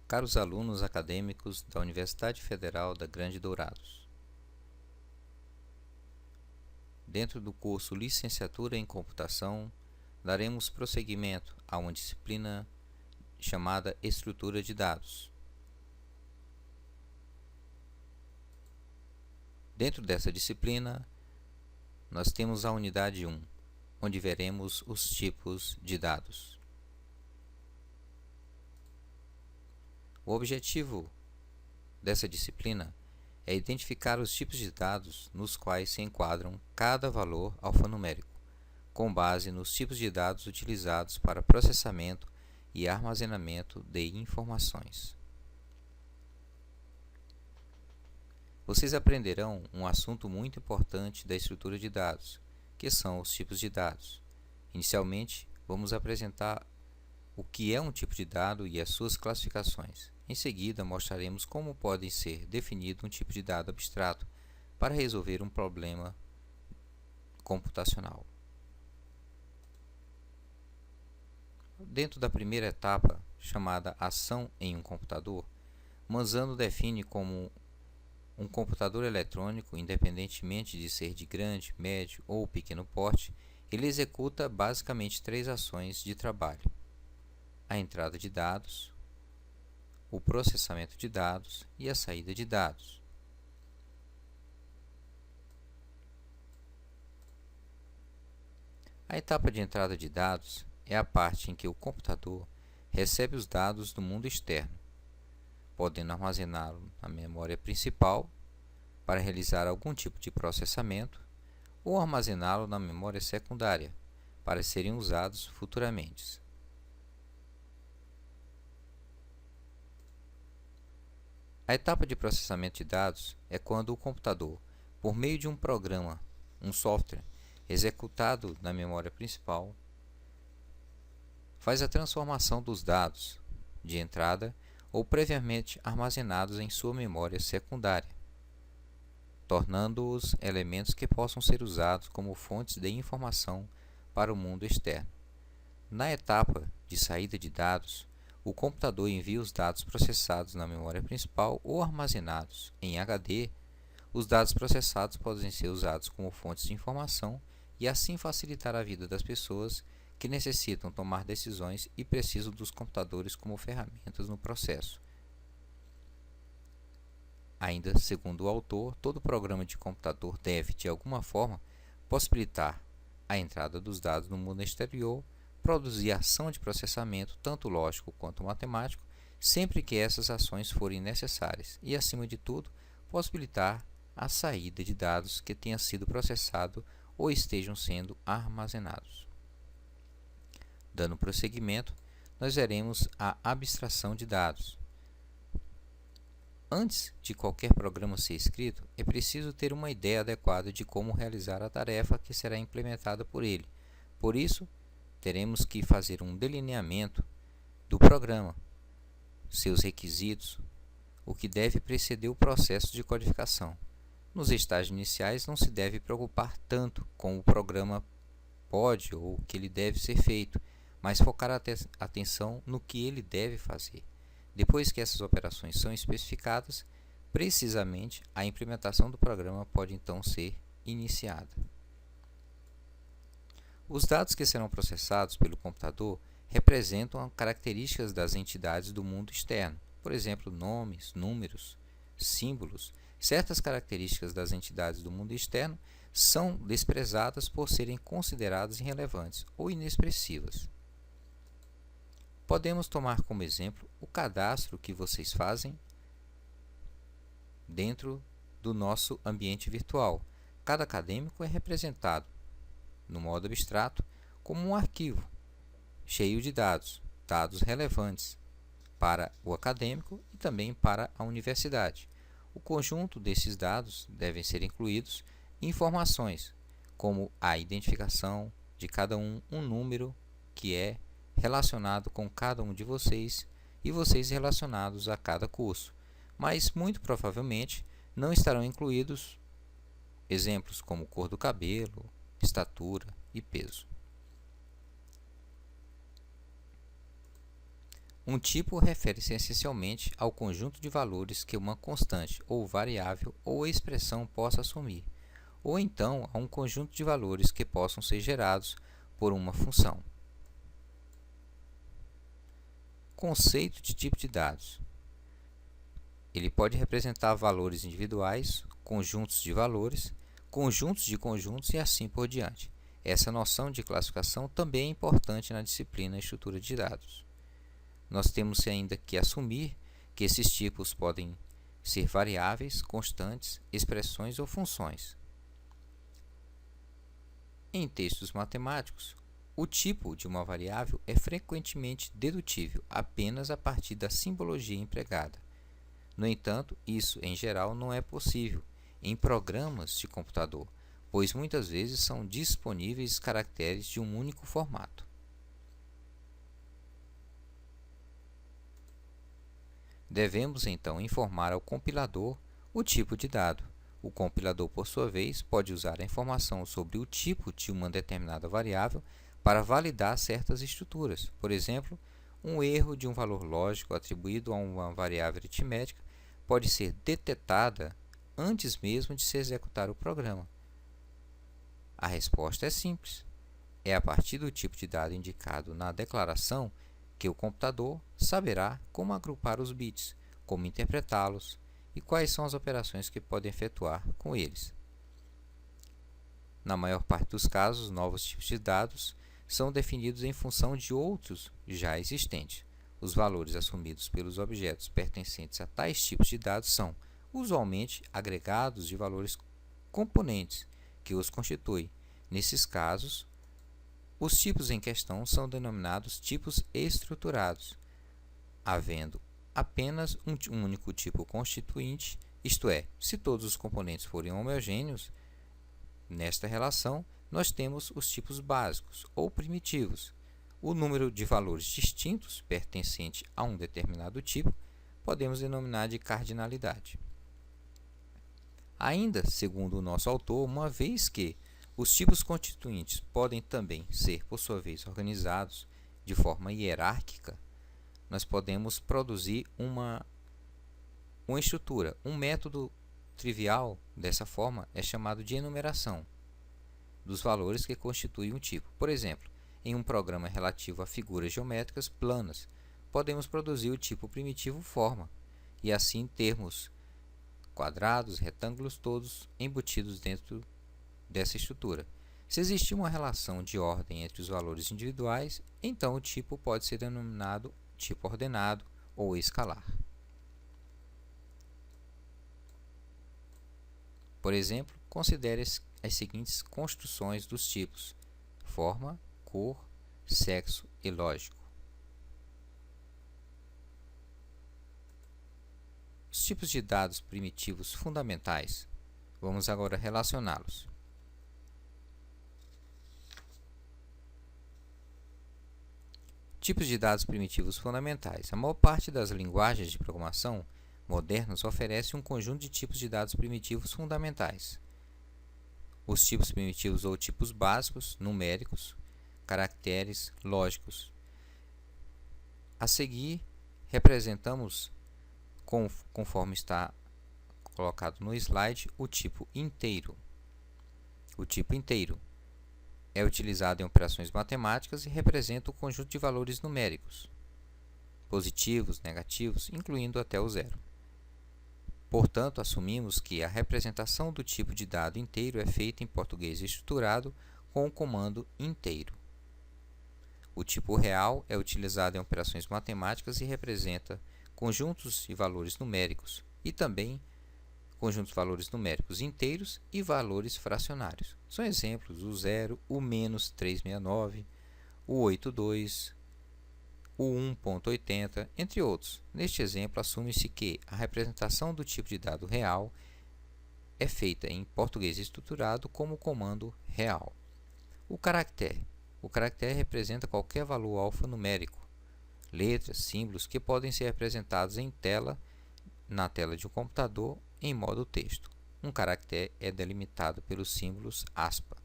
Caros alunos acadêmicos da Universidade Federal da Grande Dourados, dentro do curso Licenciatura em Computação, daremos prosseguimento a uma disciplina chamada Estrutura de Dados. Dentro dessa disciplina, nós temos a unidade 1, onde veremos os tipos de dados. O objetivo dessa disciplina é identificar os tipos de dados nos quais se enquadram cada valor alfanumérico, com base nos tipos de dados utilizados para processamento e armazenamento de informações. Vocês aprenderão um assunto muito importante da estrutura de dados, que são os tipos de dados. Inicialmente, vamos apresentar o que é um tipo de dado e as suas classificações. Em seguida, mostraremos como pode ser definido um tipo de dado abstrato para resolver um problema computacional. Dentro da primeira etapa, chamada ação em um computador, Manzano define como um computador eletrônico, independentemente de ser de grande, médio ou pequeno porte, ele executa basicamente três ações de trabalho: a entrada de dados, o processamento de dados e a saída de dados. A etapa de entrada de dados é a parte em que o computador recebe os dados do mundo externo, podendo armazená-lo na memória principal para realizar algum tipo de processamento ou armazená-lo na memória secundária para serem usados futuramente. A etapa de processamento de dados é quando o computador, por meio de um programa, um software, executado na memória principal, faz a transformação dos dados de entrada ou previamente armazenados em sua memória secundária, tornando-os elementos que possam ser usados como fontes de informação para o mundo externo. Na etapa de saída de dados, o computador envia os dados processados na memória principal ou armazenados em HD. Os dados processados podem ser usados como fontes de informação e assim facilitar a vida das pessoas que necessitam tomar decisões e precisam dos computadores como ferramentas no processo. Ainda, segundo o autor, todo programa de computador deve, de alguma forma, possibilitar a entrada dos dados no mundo exterior, produzir ação de processamento, tanto lógico quanto matemático, sempre que essas ações forem necessárias, e, acima de tudo, possibilitar a saída de dados que tenham sido processados ou estejam sendo armazenados. Dando prosseguimento, nós veremos a abstração de dados. Antes de qualquer programa ser escrito, é preciso ter uma ideia adequada de como realizar a tarefa que será implementada por ele. Por isso, teremos que fazer um delineamento do programa, seus requisitos, o que deve preceder o processo de codificação. Nos estágios iniciais, não se deve preocupar tanto com o programa pode ou o que ele deve ser feito, mas focar a atenção no que ele deve fazer. Depois que essas operações são especificadas, precisamente a implementação do programa pode então ser iniciada. Os dados que serão processados pelo computador representam características das entidades do mundo externo, por exemplo, nomes, números, símbolos. Certas características das entidades do mundo externo são desprezadas por serem consideradas irrelevantes ou inexpressivas. Podemos tomar como exemplo o cadastro que vocês fazem dentro do nosso ambiente virtual. Cada acadêmico é representado, no modo abstrato, como um arquivo cheio de dados, dados relevantes para o acadêmico e também para a universidade. O conjunto desses dados devem ser incluídos informações, como a identificação de cada um número que é relacionado com cada um de vocês e vocês relacionados a cada curso, mas muito provavelmente não estarão incluídos exemplos como cor do cabelo, estatura e peso. Um tipo refere-se essencialmente ao conjunto de valores que uma constante ou variável ou expressão possa assumir, ou então a um conjunto de valores que possam ser gerados por uma função. Conceito de tipo de dados. Ele pode representar valores individuais, conjuntos de valores, conjuntos de conjuntos e assim por diante. Essa noção de classificação também é importante na disciplina Estrutura de Dados. Nós temos ainda que assumir que esses tipos podem ser variáveis, constantes, expressões ou funções. Em textos matemáticos, o tipo de uma variável é frequentemente dedutível apenas a partir da simbologia empregada. No entanto, isso, em geral, não é possível em programas de computador, pois muitas vezes são disponíveis caracteres de um único formato. Devemos, então, informar ao compilador o tipo de dado. O compilador, por sua vez, pode usar a informação sobre o tipo de uma determinada variável para validar certas estruturas. Por exemplo, um erro de um valor lógico atribuído a uma variável aritmética pode ser detetada antes mesmo de se executar o programa. A resposta é simples. É a partir do tipo de dado indicado na declaração que o computador saberá como agrupar os bits, como interpretá-los e quais são as operações que podem efetuar com eles. Na maior parte dos casos, novos tipos de dados são definidos em função de outros já existentes. Os valores assumidos pelos objetos pertencentes a tais tipos de dados são, usualmente, agregados de valores componentes que os constituem. Nesses casos, os tipos em questão são denominados tipos estruturados, havendo apenas um único tipo constituinte, isto é, se todos os componentes forem homogêneos. Nesta relação, nós temos os tipos básicos ou primitivos. O número de valores distintos pertencente a um determinado tipo podemos denominar de cardinalidade. Ainda, segundo o nosso autor, uma vez que os tipos constituintes podem também ser, por sua vez, organizados de forma hierárquica, nós podemos produzir uma estrutura. Um método trivial dessa forma é chamado de enumeração dos valores que constituem um tipo. Por exemplo, em um programa relativo a figuras geométricas planas, podemos produzir o tipo primitivo forma, e assim termos quadrados, retângulos, todos embutidos dentro dessa estrutura. Se existir uma relação de ordem entre os valores individuais, então o tipo pode ser denominado tipo ordenado ou escalar. Por exemplo, considere as seguintes construções dos tipos: forma, cor, sexo e lógico. Os tipos de dados primitivos fundamentais. Vamos agora relacioná-los. Tipos de dados primitivos fundamentais. A maior parte das linguagens de programação modernas oferece um conjunto de tipos de dados primitivos fundamentais. Os tipos primitivos ou tipos básicos, numéricos, caracteres, lógicos. A seguir, representamos, conforme está colocado no slide, o tipo inteiro. O tipo inteiro é utilizado em operações matemáticas e representa o conjunto de valores numéricos, positivos, negativos, incluindo até o zero. Portanto, assumimos que a representação do tipo de dado inteiro é feita em português estruturado com o comando inteiro. O tipo real é utilizado em operações matemáticas e representa conjuntos de valores numéricos e também conjuntos de valores numéricos inteiros e valores fracionários. São exemplos o 0, o menos 369, o 82, o 1.80, entre outros. Neste exemplo, assume-se que a representação do tipo de dado real é feita em português estruturado como comando real. O caractere. O caractere representa qualquer valor alfanumérico, letras, símbolos que podem ser representados na tela de um computador em modo texto. Um caractere é delimitado pelos símbolos aspa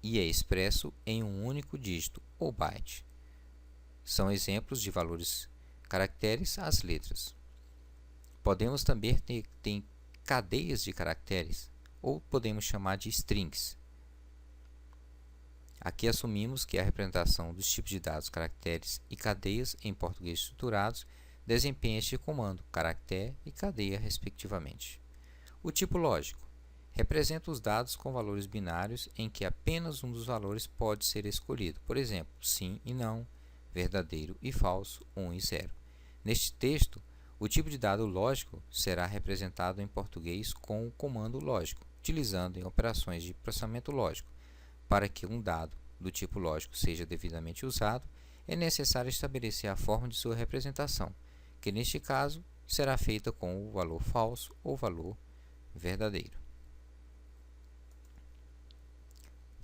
e é expresso em um único dígito ou byte. São exemplos de valores caracteres às letras. Podemos também ter cadeias de caracteres, ou podemos chamar de strings. Aqui assumimos que a representação dos tipos de dados, caracteres e cadeias em português estruturados desempenha este comando, caractere e cadeia, respectivamente. O tipo lógico representa os dados com valores binários em que apenas um dos valores pode ser escolhido, por exemplo, sim e não, verdadeiro e falso, 1 e 0. Neste texto, o tipo de dado lógico será representado em português com o comando lógico, utilizando em operações de processamento lógico. Para que um dado do tipo lógico seja devidamente usado, é necessário estabelecer a forma de sua representação, que neste caso será feita com o valor falso ou valor verdadeiro.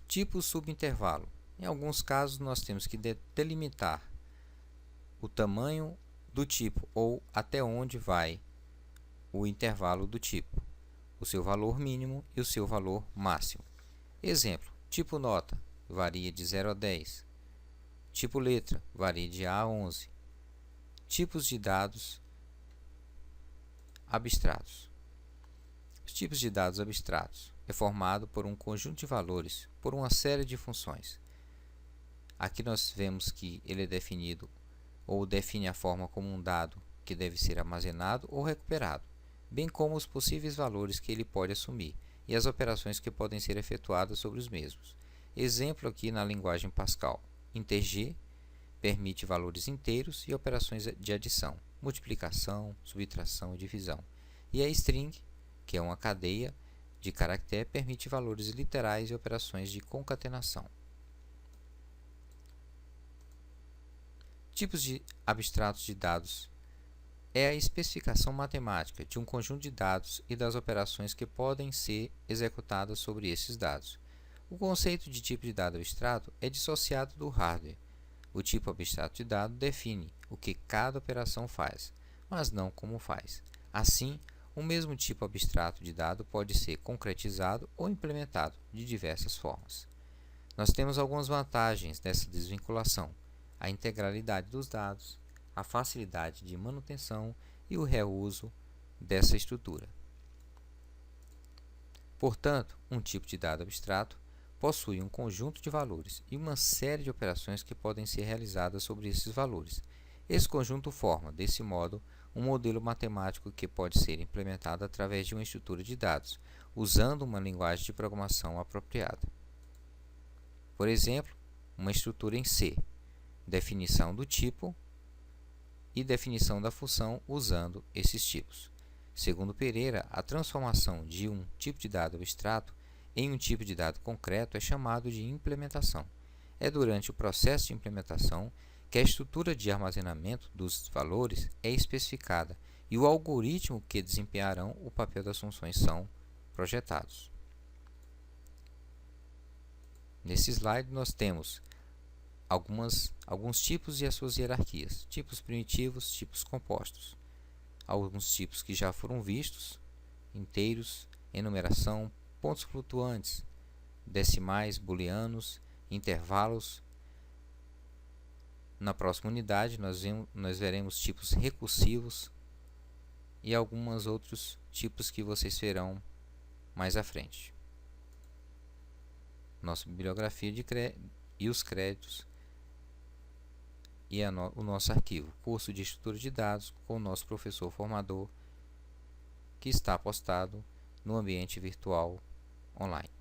Tipo subintervalo. Em alguns casos, nós temos que delimitar o tamanho do tipo ou até onde vai o intervalo do tipo, o seu valor mínimo e o seu valor máximo. Exemplo: tipo nota varia de 0 a 10. Tipo letra varia de A a 11. Tipos de dados abstratos. Os tipos de dados abstratos é formado por um conjunto de valores por uma série de funções. Aqui nós vemos que ele é definido ou define a forma como um dado que deve ser armazenado ou recuperado, bem como os possíveis valores que ele pode assumir e as operações que podem ser efetuadas sobre os mesmos. Exemplo aqui na linguagem Pascal. Int_g permite valores inteiros e operações de adição, multiplicação, subtração e divisão. E a string, que é uma cadeia de caractere, permite valores literais e operações de concatenação. Tipos abstratos de dados é a especificação matemática de um conjunto de dados e das operações que podem ser executadas sobre esses dados. O conceito de tipo de dado abstrato é dissociado do hardware. O tipo abstrato de dado define o que cada operação faz, mas não como faz. Assim, o mesmo tipo abstrato de dado pode ser concretizado ou implementado de diversas formas. Nós temos algumas vantagens dessa desvinculação: a integralidade dos dados, a facilidade de manutenção e o reuso dessa estrutura. Portanto, um tipo de dado abstrato possui um conjunto de valores e uma série de operações que podem ser realizadas sobre esses valores. Esse conjunto forma, desse modo, um modelo matemático que pode ser implementado através de uma estrutura de dados, usando uma linguagem de programação apropriada. Por exemplo, uma estrutura em C, definição do tipo e definição da função usando esses tipos. Segundo Pereira, a transformação de um tipo de dado abstrato em um tipo de dado concreto é chamado de implementação. É durante o processo de implementação que a estrutura de armazenamento dos valores é especificada e o algoritmo que desempenharão o papel das funções são projetados. Nesse slide nós temos alguns tipos e as suas hierarquias, tipos primitivos, tipos compostos. Alguns tipos que já foram vistos: inteiros, enumeração, pontos flutuantes, decimais, booleanos, intervalos. Na próxima unidade nós veremos tipos recursivos e alguns outros tipos que vocês verão mais à frente. Nossa bibliografia e os créditos e o nosso arquivo, curso de estrutura de dados com o nosso professor formador, que está postado no ambiente virtual online.